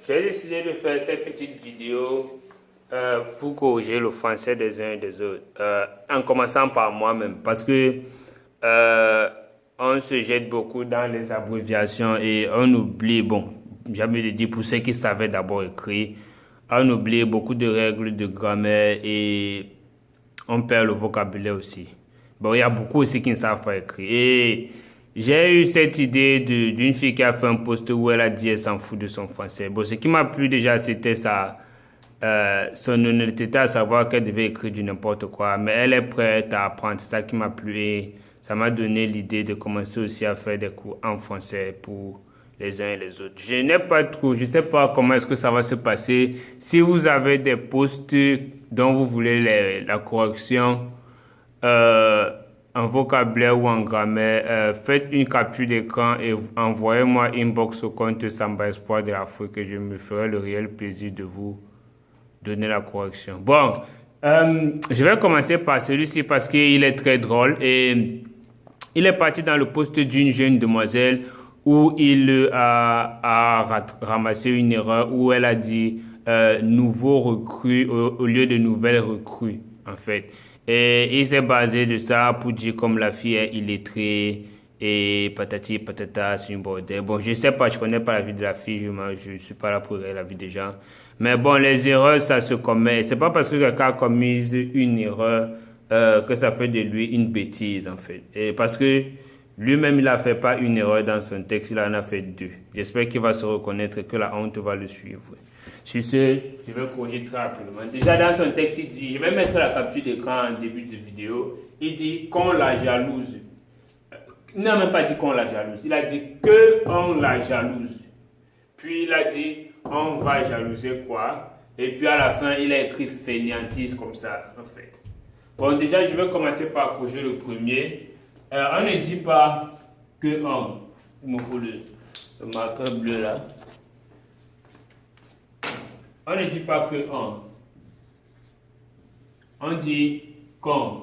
J'ai décidé de faire cette petite vidéo pour corriger le français des uns et des autres, en commençant par moi-même, parce que euh, on se jette beaucoup dans les abréviations et on oublie, bon, j'ai envie de dire pour ceux qui savaient d'abord écrire, on oublie beaucoup de règles de grammaire et on perd le vocabulaire aussi. Bon, il y a beaucoup aussi qui ne savent pas écrire. Et j'ai eu cette idée d'une fille qui a fait un post où elle a dit elle s'en fout de son français. Bon, ce qui m'a plu déjà, c'était son honnêteté à savoir qu'elle devait écrire du n'importe quoi. Mais elle est prête à apprendre. C'est ça qui m'a plu. Et ça m'a donné l'idée de commencer aussi à faire des cours en français pour les uns et les autres. Je sais pas comment est-ce que ça va se passer. Si vous avez des posts dont vous voulez la correction en vocabulaire ou en grammaire, faites une capture d'écran et envoyez-moi inbox au compte Samba Espoir de l'Afrique et je me ferai le réel plaisir de vous donner la correction. Bon, je vais commencer par celui-ci parce qu'il est très drôle et il est parti dans le poste d'une jeune demoiselle où il a ramassé une erreur où elle a dit nouveau recrue au lieu de nouvelle recrue en fait. Et il s'est basé de ça pour dire comme la fille est illettrée et patati patata c'est une bordel. Bon, je sais pas, je connais pas la vie de la fille, je suis pas là pour regarder la vie des gens. Mais bon, les erreurs, ça se commet. C'est pas parce que quelqu'un a commis une erreur que ça fait de lui une bêtise en fait. Et parce que lui-même, il n'a fait pas une erreur dans son texte, il en a fait deux. J'espère qu'il va se reconnaître et que la honte va le suivre. Sur ce, je vais corriger très rapidement. Déjà, dans son texte, il dit, je vais mettre la capture d'écran en début de vidéo, il dit qu'on la jalouse. Il n'a même pas dit qu'on la jalouse, il a dit qu'on la jalouse. Puis il a dit, on va jalouser quoi? Et puis à la fin, il a écrit fainéantise comme ça, en fait. Bon, déjà, je vais commencer par corriger le premier. On ne dit pas que on. Il me faut le marqueur bleu là. On ne dit pas que on. On dit qu'on.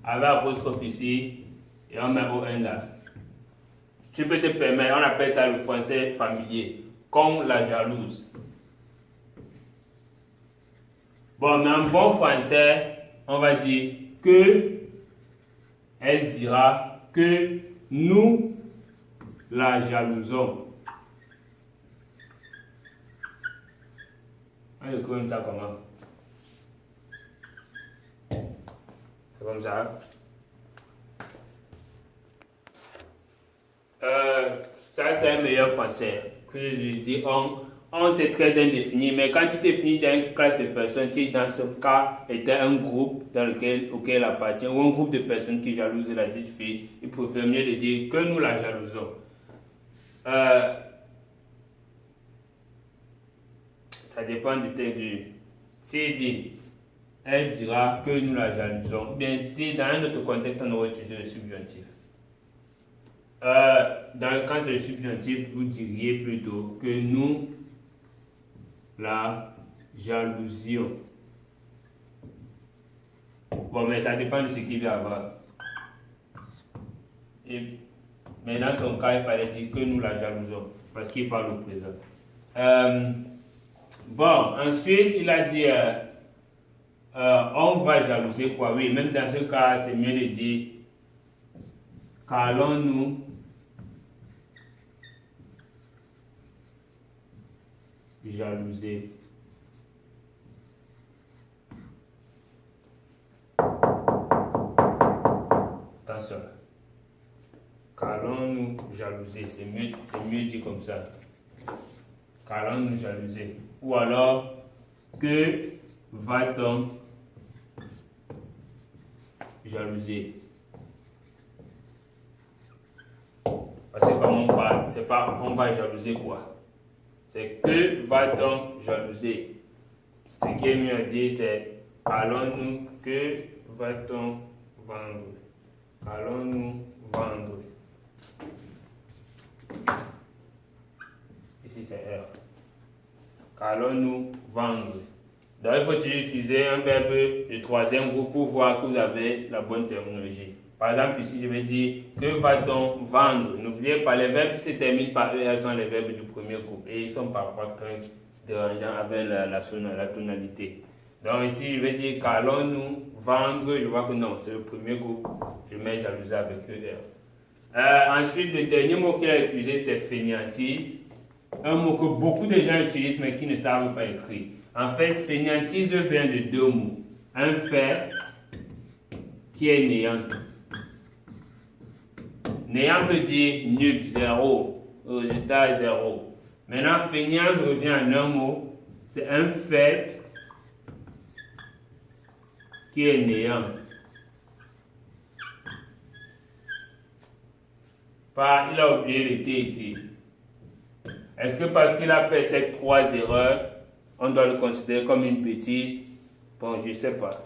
Avec apostrophe ici et on met ON là. Tu peux te permettre, on appelle ça le français familier. Comme la jalouse. Bon, mais en bon français, on va dire que. Elle dira que nous la jalousons. On écrit comme ça comment? C'est comme ça. Ça c'est un meilleur français. Que je dis on c'est très indéfini, mais quand tu définis une classe de personnes qui dans ce cas était un groupe auquel elle appartient, ou un groupe de personnes qui jalousent la dite fille, il préfère mieux de dire que nous la jalousons. Ça dépend du texte. S'il dit, elle dira que nous la jalousons, bien si dans un autre contexte on aurait utilisé le subjonctif. Dans le cas du subjonctif, vous diriez plutôt que nous la jalousion. Bon, mais ça dépend de ce qu'il vient avoir. Mais dans son cas, il fallait dire que nous la jalousons, parce qu'il parle au présent. Bon, ensuite, il a dit on va jalouser quoi? Oui, même dans ce cas, c'est mieux de dire qu'allons-nous jalouser. Attention. Qu'allons-nous jalouser? C'est mieux dit comme ça. Qu'allons-nous jalouser? Ou alors, que va-t-on jalouser? Parce que comme on parle, c'est pas on va jalouser quoi? C'est que va-t-on jalouser? Ce qui est mieux à dire, c'est allons-nous, que va-t-on vendre? Allons-nous vendre? Ici c'est R. Qu'allons-nous vendre? Donc il faut utiliser un verbe du troisième groupe pour voir que vous avez la bonne terminologie. Par exemple, ici, je vais dire que va-t-on vendre. N'oubliez pas, les verbes qui se terminent par ER sont les verbes du premier groupe et ils sont parfois très dérangeants avec la tonalité. Donc ici, je vais dire qu'allons-nous vendre. Je vois que non, c'est le premier groupe. Je mets jalousie avec ER. Ensuite, le dernier mot qu'il a utilisé, c'est fainéantise. Un mot que beaucoup de gens utilisent mais qui ne savent pas écrire. En fait, fainéantise vient de deux mots. Un fait qui est néant. Néant veut dire nul, zéro. Résultat zéro. Maintenant, fainéant revient en un mot. C'est un fait qui est néant. Il a oublié le T ici. Est-ce que parce qu'il a fait ces trois erreurs, on doit le considérer comme une bêtise? Bon, je ne sais pas.